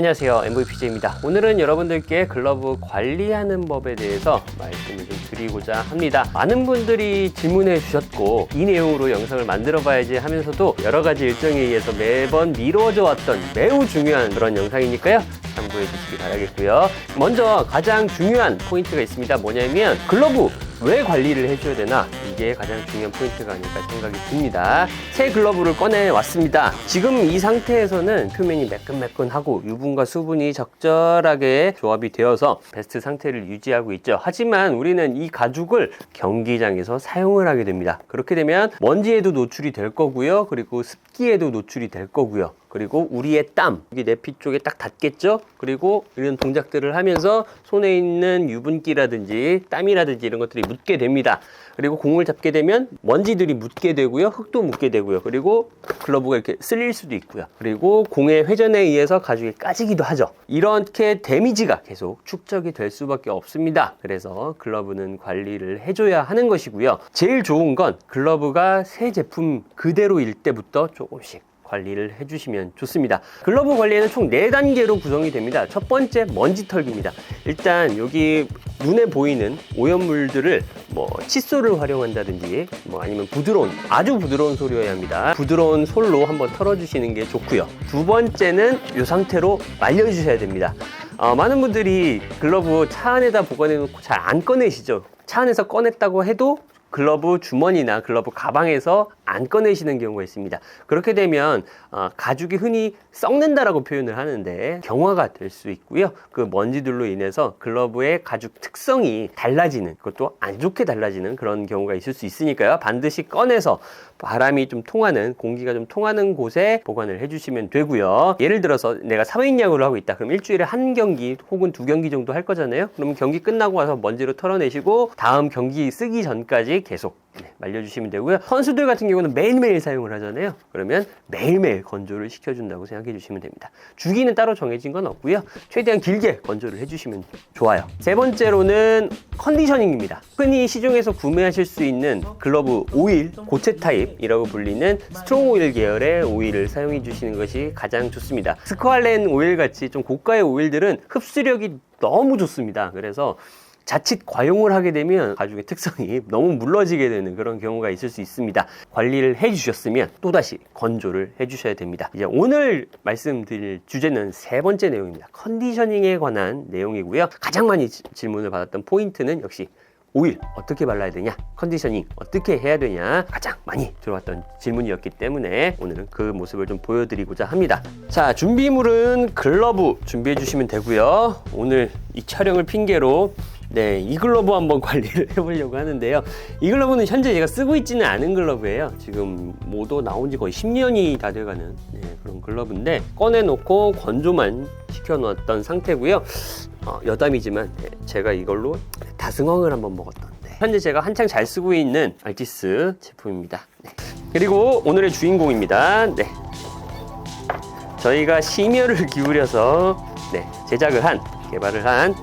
안녕하세요, MVPJ입니다. 오늘은 여러분들께 글러브 관리하는 법에 대해서 말씀을 좀 드리고자 합니다. 많은 분들이 질문해 주셨고 이 내용으로 영상을 만들어 봐야지 하면서도 여러 가지 일정에 의해서 매번 미뤄져 왔던 매우 중요한 그런 영상이니까요, 참고해 주시기 바라겠고요. 먼저 가장 중요한 포인트가 있습니다. 뭐냐면 글러브 왜 관리를 해줘야 되나, 이게 가장 중요한 포인트가 아닐까 생각이 듭니다. 새 글러브를 꺼내 왔습니다. 지금 이 상태에서는 표면이 매끈매끈하고 유분과 수분이 적절하게 조합이 되어서 베스트 상태를 유지하고 있죠. 하지만 우리는 이 가죽을 경기장에서 사용을 하게 됩니다. 그렇게 되면 먼지에도 노출이 될 거고요, 그리고 습기에도 노출이 될 거고요, 그리고 우리의 땀, 여기 내피 쪽에 딱 닿겠죠? 그리고 이런 동작들을 하면서 손에 있는 유분기라든지 땀이라든지 이런 것들이 묻게 됩니다. 그리고 공을 잡게 되면 먼지들이 묻게 되고요, 흙도 묻게 되고요, 그리고 글러브가 이렇게 쓸릴 수도 있고요, 그리고 공의 회전에 의해서 가죽이 까지기도 하죠. 이렇게 데미지가 계속 축적이 될 수밖에 없습니다. 그래서 글러브는 관리를 해줘야 하는 것이고요. 제일 좋은 건 글러브가 새 제품 그대로일 때부터 조금씩 관리를 해주시면 좋습니다. 글러브 관리에는 총 4단계로 구성이 됩니다. 첫 번째, 먼지 털기입니다. 일단 여기 눈에 보이는 오염물들을 칫솔을 활용한다든지 아니면 아주 부드러운 솔이어야 합니다. 부드러운 솔로 한번 털어주시는 게 좋고요. 두 번째는 이 상태로 말려주셔야 됩니다. 많은 분들이 글러브 차 안에다 보관해 놓고 잘 안 꺼내시죠. 차 안에서 꺼냈다고 해도 글러브 주머니나 글러브 가방에서 안 꺼내시는 경우가 있습니다. 그렇게 되면 가죽이 흔히 썩는다라고 표현을 하는데 경화가 될 수 있고요. 그 먼지들로 인해서 글러브의 가죽 특성이 달라지는, 그것도 안 좋게 달라지는 그런 경우가 있을 수 있으니까요. 반드시 꺼내서 바람이 좀 통하는, 공기가 좀 통하는 곳에 보관을 해주시면 되고요. 예를 들어서 내가 3인 야구를 하고 있다. 그럼 일주일에 한 경기 혹은 2경기 정도 할 거잖아요. 그러면 경기 끝나고 와서 먼지를 털어내시고 다음 경기 쓰기 전까지 계속 말려주시면 되고요. 선수들 같은 경우는 매일매일 사용을 하잖아요. 그러면 매일매일 건조를 시켜준다고 생각해 주시면 됩니다. 주기는 따로 정해진 건 없고요. 최대한 길게 건조를 해주시면 좋아요. 세 번째로는 컨디셔닝입니다. 흔히 시중에서 구매하실 수 있는 글러브 오일, 고체 타입이라고 불리는 스트롱 오일 계열의 오일을 사용해 주시는 것이 가장 좋습니다. 스쿼알렌 오일 같이 좀 고가의 오일들은 흡수력이 너무 좋습니다. 그래서 자칫 과용을 하게 되면 가죽의 특성이 너무 물러지게 되는 그런 경우가 있을 수 있습니다. 관리를 해주셨으면 또다시 건조를 해주셔야 됩니다. 이제 오늘 말씀드릴 주제는 세 번째 내용입니다. 컨디셔닝에 관한 내용이고요. 가장 많이 질문을 받았던 포인트는 역시 오일 어떻게 발라야 되냐, 컨디셔닝 어떻게 해야 되냐, 가장 많이 들어왔던 질문이었기 때문에 오늘은 그 모습을 좀 보여드리고자 합니다. 자, 준비물은 글러브 준비해 주시면 되고요. 오늘 이 촬영을 핑계로 이 글러브 한번 관리를 해보려고 하는데요. 이 글러브는 현재 제가 쓰고 있지는 않은 글러브예요. 지금 모두 나온 지 거의 10년이 다 돼가는 그런 글러브인데 꺼내놓고 건조만 시켜놓았던 상태고요. 여담이지만 제가 이걸로 다승왕을 한번 먹었던데, 현재 제가 한창 잘 쓰고 있는 알티스 제품입니다. 그리고 오늘의 주인공입니다. 저희가 심혈을 기울여서 개발을 한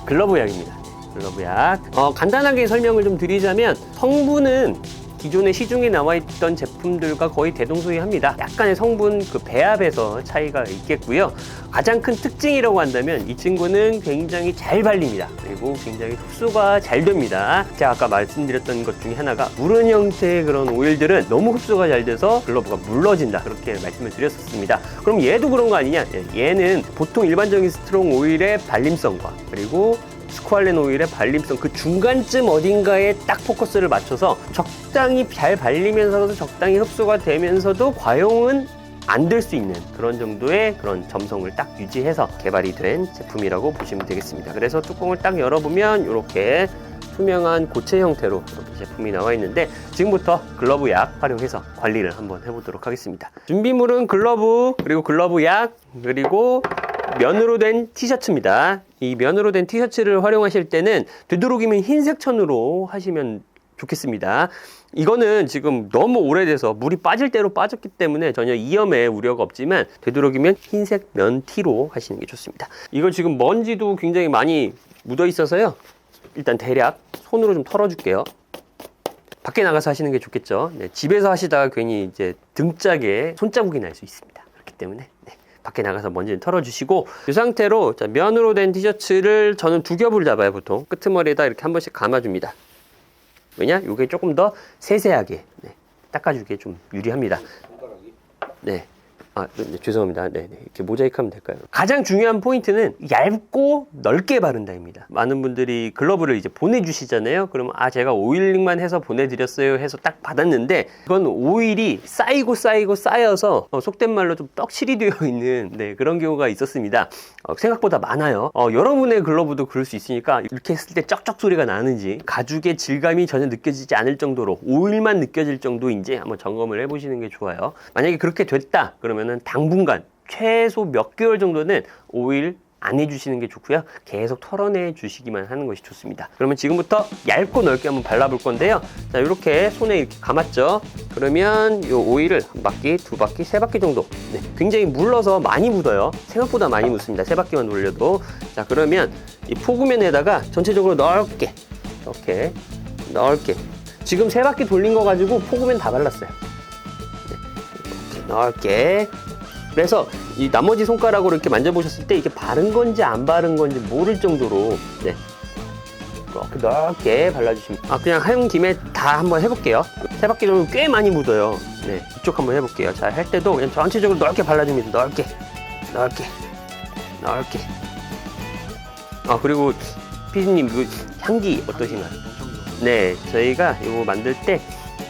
글러브 약입니다. 글러브 약. 간단하게 설명을 좀 드리자면, 성분은 기존에 시중에 나와있던 제품들과 거의 대동소이합니다. 약간의 성분 배합에서 차이가 있겠고요. 가장 큰 특징이라고 한다면 이 친구는 굉장히 잘 발립니다. 그리고 굉장히 흡수가 잘 됩니다. 제가 아까 말씀드렸던 것 중에 하나가 무른 형태의 그런 오일들은 너무 흡수가 잘 돼서 글러브가 물러진다, 그렇게 말씀을 드렸었습니다. 그럼 얘도 그런 거 아니냐? 얘는 보통 일반적인 스트롱 오일의 발림성과 그리고 스쿼알렌 오일의 발림성, 그 중간쯤 어딘가에 딱 포커스를 맞춰서 적당히 잘 발리면서도 적당히 흡수가 되면서도 과용은 안 될 수 있는 그런 정도의 그런 점성을 딱 유지해서 개발이 된 제품이라고 보시면 되겠습니다. 그래서 뚜껑을 딱 열어보면 이렇게 투명한 고체 형태로 이렇게 제품이 나와 있는데, 지금부터 글러브 약 활용해서 관리를 한번 해보도록 하겠습니다. 준비물은 글러브, 그리고 글러브 약, 그리고 면으로 된 티셔츠입니다. 이 면으로 된 티셔츠를 활용하실 때는 되도록이면 흰색 천으로 하시면 좋겠습니다. 이거는 지금 너무 오래돼서 물이 빠질 대로 빠졌기 때문에 전혀 이염의 우려가 없지만, 되도록이면 흰색 면티로 하시는 게 좋습니다. 이거 지금 먼지도 굉장히 많이 묻어 있어서요, 일단 대략 손으로 좀 털어줄게요. 밖에 나가서 하시는 게 좋겠죠. 집에서 하시다가 괜히 이제 등짝에 손자국이 날 수 있습니다. 그렇기 때문에 밖에 나가서 먼지는 털어주시고, 이 상태로 자, 면으로 된 티셔츠를 저는 2겹을 잡아요. 보통 끄트머리에다 이렇게 한 번씩 감아줍니다. 왜냐? 이게 조금 더 세세하게 닦아주기에 좀 유리합니다. 네. 네, 죄송합니다. 네, 이렇게 모자이크하면 될까요? 가장 중요한 포인트는 얇고 넓게 바른다입니다. 많은 분들이 글러브를 이제 보내주시잖아요. 그러면 제가 오일링만 해서 보내드렸어요 해서 딱 받았는데, 이건 오일이 쌓여서 속된 말로 좀 떡칠이 되어 있는 그런 경우가 있었습니다. 생각보다 많아요. 여러분의 글러브도 그럴 수 있으니까 이렇게 했을 때 쩍쩍 소리가 나는지, 가죽의 질감이 전혀 느껴지지 않을 정도로 오일만 느껴질 정도인지 한번 점검을 해보시는 게 좋아요. 만약에 그렇게 됐다 그러면은 당분간 최소 몇 개월 정도는 오일 안 해주시는 게 좋고요. 계속 털어내 주시기만 하는 것이 좋습니다. 그러면 지금부터 얇고 넓게 한번 발라볼 건데요. 자, 이렇게 손에 이렇게 감았죠. 그러면 이 오일을 한 바퀴, 2바퀴, 3바퀴 정도. 굉장히 물러서 많이 묻어요. 생각보다 많이 묻습니다. 3바퀴만 돌려도. 자, 그러면 이 포구면에다가 전체적으로 넓게, 이렇게 넓게. 지금 3바퀴 돌린 거 가지고 포구면 다 발랐어요. 이렇게 넓게. 그래서 이 나머지 손가락으로 이렇게 만져보셨을 때 이게 바른 건지 안 바른 건지 모를 정도로 이렇게 넓게 발라주시면, 그냥 한 김에 다 한번 해볼게요. 3바퀴 정도 꽤 많이 묻어요. 이쪽 한번 해볼게요. 자, 할 때도 그냥 전체적으로 넓게 발라줍니다. 넓게. 그리고 피디님, 그 향기 어떠신가요? 네, 저희가 이거 만들 때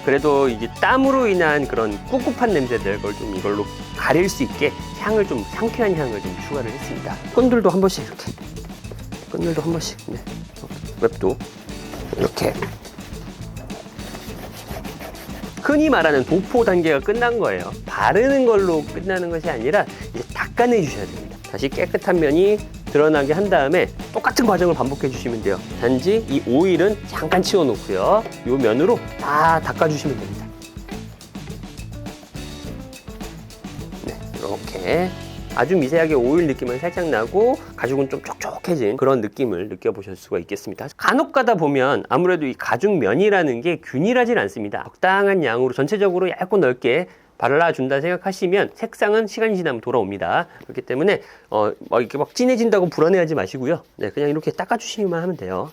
그래도 이게 땀으로 인한 그런 꿉꿉한 냄새들, 그걸 좀 이걸로 가릴 수 있게 향을 좀, 상쾌한 향을 좀 추가를 했습니다. 끈들도 한 번씩 이렇게, 끈들도 한 번씩, 웹도 이렇게. 흔히 말하는 도포 단계가 끝난 거예요. 바르는 걸로 끝나는 것이 아니라 이제 닦아내 주셔야 됩니다. 다시 깨끗한 면이 드러나게 한 다음에 똑같은 과정을 반복해 주시면 돼요. 단지 이 오일은 잠깐 치워 놓고요, 이 면으로 다 닦아 주시면 됩니다. 이렇게 아주 미세하게 오일 느낌은 살짝 나고 가죽은 좀 촉촉해진 그런 느낌을 느껴보실 수가 있겠습니다. 간혹 가다 보면 아무래도 이 가죽 면이라는 게 균일하진 않습니다. 적당한 양으로 전체적으로 얇고 넓게 발라준다 생각하시면 색상은 시간이 지나면 돌아옵니다. 그렇기 때문에 이렇게 막 진해진다고 불안해하지 마시고요. 그냥 이렇게 닦아주시기만 하면 돼요.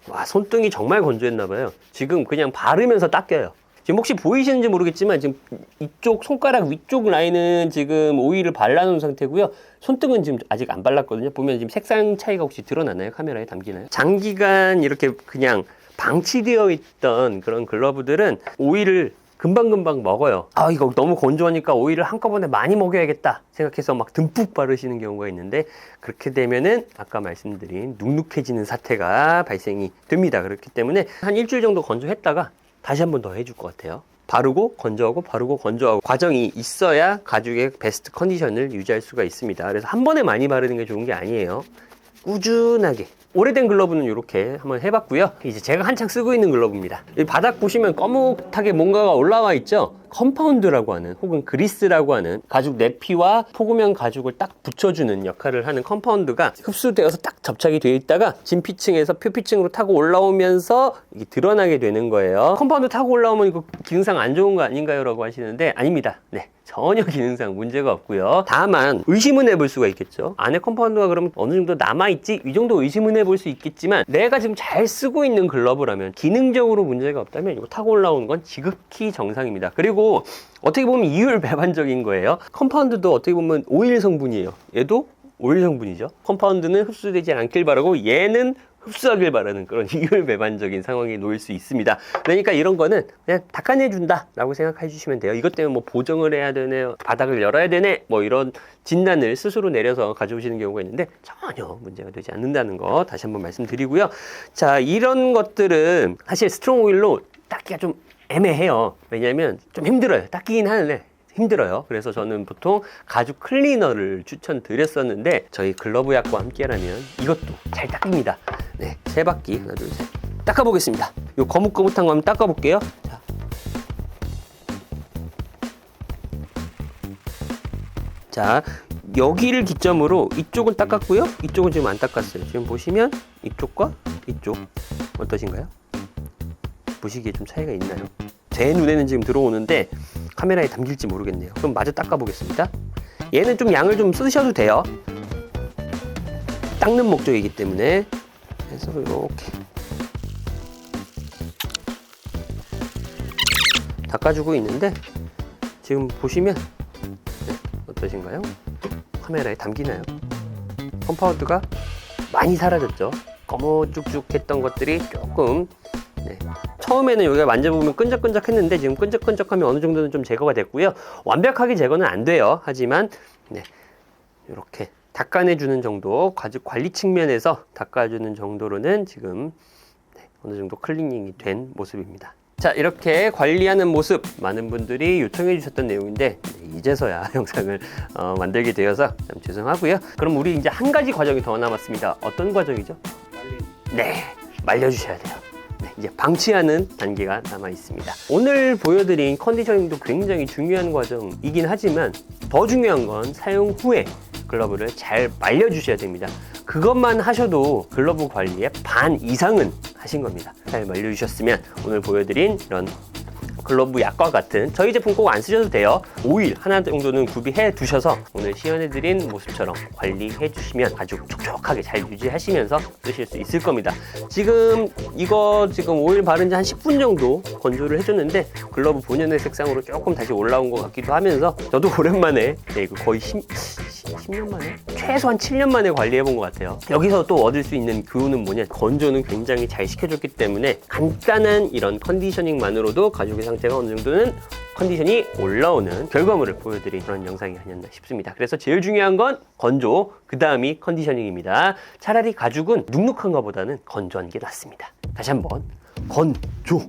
와, 손등이 정말 건조했나봐요. 지금 그냥 바르면서 닦여요. 지금 혹시 보이시는지 모르겠지만 지금 이쪽 손가락 위쪽 라인은 지금 오일을 발라놓은 상태고요. 손등은 지금 아직 안 발랐거든요. 보면 지금 색상 차이가 혹시 드러나나요? 카메라에 담기나요? 장기간 이렇게 그냥 방치되어 있던 그런 글러브들은 오일을 금방금방 먹어요. 이거 너무 건조하니까 오일을 한꺼번에 많이 먹여야겠다 생각해서 막 듬뿍 바르시는 경우가 있는데, 그렇게 되면은 아까 말씀드린 눅눅해지는 사태가 발생이 됩니다. 그렇기 때문에 한 일주일 정도 건조했다가 다시 한 번 더 해줄 것 같아요. 바르고 건조하고 바르고 건조하고 과정이 있어야 가죽의 베스트 컨디션을 유지할 수가 있습니다. 그래서 한 번에 많이 바르는 게 좋은 게 아니에요. 꾸준하게. 오래된 글러브는 이렇게 한번 해봤고요. 이제 제가 한창 쓰고 있는 글러브입니다. 이 바닥 보시면 거뭇하게 뭔가가 올라와 있죠. 컴파운드라고 하는, 혹은 그리스라고 하는 가죽 내피와 포구면 가죽을 딱 붙여주는 역할을 하는 컴파운드가 흡수되어서 딱 접착이 되어 있다가 진피층에서 표피층으로 타고 올라오면서 이게 드러나게 되는 거예요. 컴파운드 타고 올라오면 이거 기능상 안 좋은 거 아닌가요? 라고 하시는데 아닙니다. 전혀 기능상 문제가 없고요. 다만 의심은 해볼 수가 있겠죠. 안에 컴파운드가 그러면 어느 정도 남아있지? 이 정도 의심은 해볼 수 있겠지만, 내가 지금 잘 쓰고 있는 글러브라면, 기능적으로 문제가 없다면 이거 타고 올라오는 건 지극히 정상입니다. 그리고 어떻게 보면 이율배반적인 거예요. 컴파운드도 어떻게 보면 오일 성분이에요. 얘도 오일 성분이죠. 컴파운드는 흡수되지 않길 바라고 얘는 흡수하길 바라는 그런 이율배반적인 상황에 놓일 수 있습니다. 그러니까 이런 거는 그냥 닦아내준다 라고 생각해 주시면 돼요. 이것 때문에 뭐 보정을 해야 되네, 바닥을 열어야 되네, 뭐 이런 진단을 스스로 내려서 가져오시는 경우가 있는데 전혀 문제가 되지 않는다는 거 다시 한번 말씀드리고요. 자, 이런 것들은 사실 스트롱 오일로 닦기가 좀 애매해요. 왜냐하면 좀 힘들어요. 닦이긴 하는데 힘들어요. 그래서 저는 보통 가죽 클리너를 추천드렸었는데, 저희 글러브 약과 함께라면 이것도 잘 닦입니다. 3바퀴 하나 둘 셋 닦아보겠습니다. 요 거뭇거뭇한 거 한번 닦아볼게요. 자, 여기를 기점으로 이쪽은 닦았고요, 이쪽은 지금 안 닦았어요. 지금 보시면 이쪽과 이쪽 어떠신가요? 보시기에 좀 차이가 있나요? 제 눈에는 지금 들어오는데 카메라에 담길지 모르겠네요. 그럼 마저 닦아보겠습니다. 얘는 좀 양을 좀 쓰셔도 돼요. 닦는 목적이기 때문에. 그래서 이렇게 닦아주고 있는데 지금 보시면 어떠신가요? 카메라에 담기나요? 컴파운드가 많이 사라졌죠. 거무쭉쭉했던 것들이 조금 처음에는 여기가 만져보면 끈적끈적했는데 지금 끈적끈적하면 어느 정도는 좀 제거가 됐고요. 완벽하게 제거는 안 돼요. 하지만 이렇게 닦아내주는 정도, 가죽 관리 측면에서 닦아주는 정도로는 지금 어느 정도 클리닝이 된 모습입니다. 자, 이렇게 관리하는 모습 많은 분들이 요청해 주셨던 내용인데 이제서야 영상을 만들게 되어서 참 죄송하고요. 그럼 우리 이제 한 가지 과정이 더 남았습니다. 어떤 과정이죠? 말려주셔야 돼요. 이제 방치하는 단계가 남아 있습니다. 오늘 보여드린 컨디셔닝도 굉장히 중요한 과정이긴 하지만 더 중요한 건 사용 후에 글러브를 잘 말려주셔야 됩니다. 그것만 하셔도 글러브 관리의 반 이상은 하신 겁니다. 잘 말려주셨으면 오늘 보여드린 이런 글러브 약과 같은 저희 제품 꼭 안 쓰셔도 돼요. 오일 하나 정도는 구비해 두셔서 오늘 시연해드린 모습처럼 관리해 주시면 아주 촉촉하게 잘 유지하시면서 쓰실 수 있을 겁니다. 지금 이거 오일 바른 지 한 10분 정도 건조를 해줬는데 글러브 본연의 색상으로 조금 다시 올라온 것 같기도 하면서 저도 오랜만에 이거 거의 10년 만에? 최소한 7년 만에 관리해본 것 같아요. 여기서 또 얻을 수 있는 교훈은 뭐냐, 건조는 굉장히 잘 시켜줬기 때문에 간단한 이런 컨디셔닝만으로도 가죽의 상태가 어느 정도는 컨디션이 올라오는 결과물을 보여드린 그런 영상이 아니었나 싶습니다. 그래서 제일 중요한 건 건조, 그 다음이 컨디셔닝입니다. 차라리 가죽은 눅눅한 것보다는 건조한 게 낫습니다. 다시 한번 건조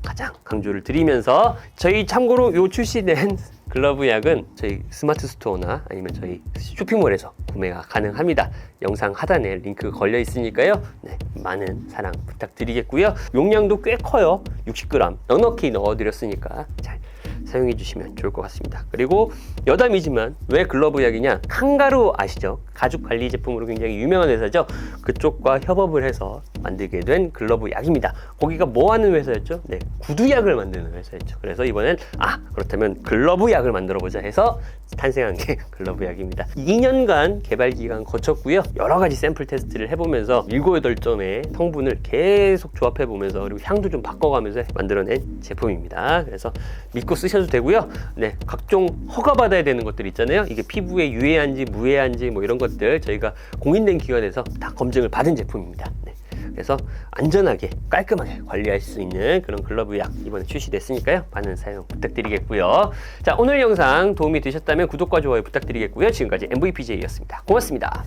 가장 강조를 드리면서 저희 참고로 요 출시된 글러브 약은 저희 스마트 스토어나 아니면 저희 쇼핑몰에서 구매가 가능합니다. 영상 하단에 링크 걸려 있으니까요. 많은 사랑 부탁드리겠고요. 용량도 꽤 커요. 60g 넉넉히 넣어드렸으니까 잘 사용해 주시면 좋을 것 같습니다. 그리고 여담이지만 왜 글러브 약이냐, 칸가루 아시죠? 가죽 관리 제품으로 굉장히 유명한 회사죠. 그쪽과 협업을 해서 만들게 된 글러브 약입니다. 거기가 뭐 하는 회사였죠? 구두약을 만드는 회사였죠. 그래서 이번엔 그렇다면 글러브 약을 만들어 보자 해서 탄생한 게 글러브 약입니다. 2년간 개발 기간 거쳤고요. 여러 가지 샘플 테스트를 해보면서 7, 8점의 성분을 계속 조합해 보면서 그리고 향도 좀 바꿔가면서 만들어낸 제품입니다. 그래서 믿고 쓰셔도 되고요. 각종 허가받아야 되는 것들 있잖아요. 이게 피부에 유해한지 무해한지 뭐 이런 것들 저희가 공인된 기관에서 다 검증을 받은 제품입니다. 그래서 안전하게 깔끔하게 관리할 수 있는 그런 글러브 약 이번에 출시됐으니까요. 많은 사용 부탁드리겠고요. 자, 오늘 영상 도움이 되셨다면 구독과 좋아요 부탁드리겠고요. 지금까지 MVPJ였습니다. 고맙습니다.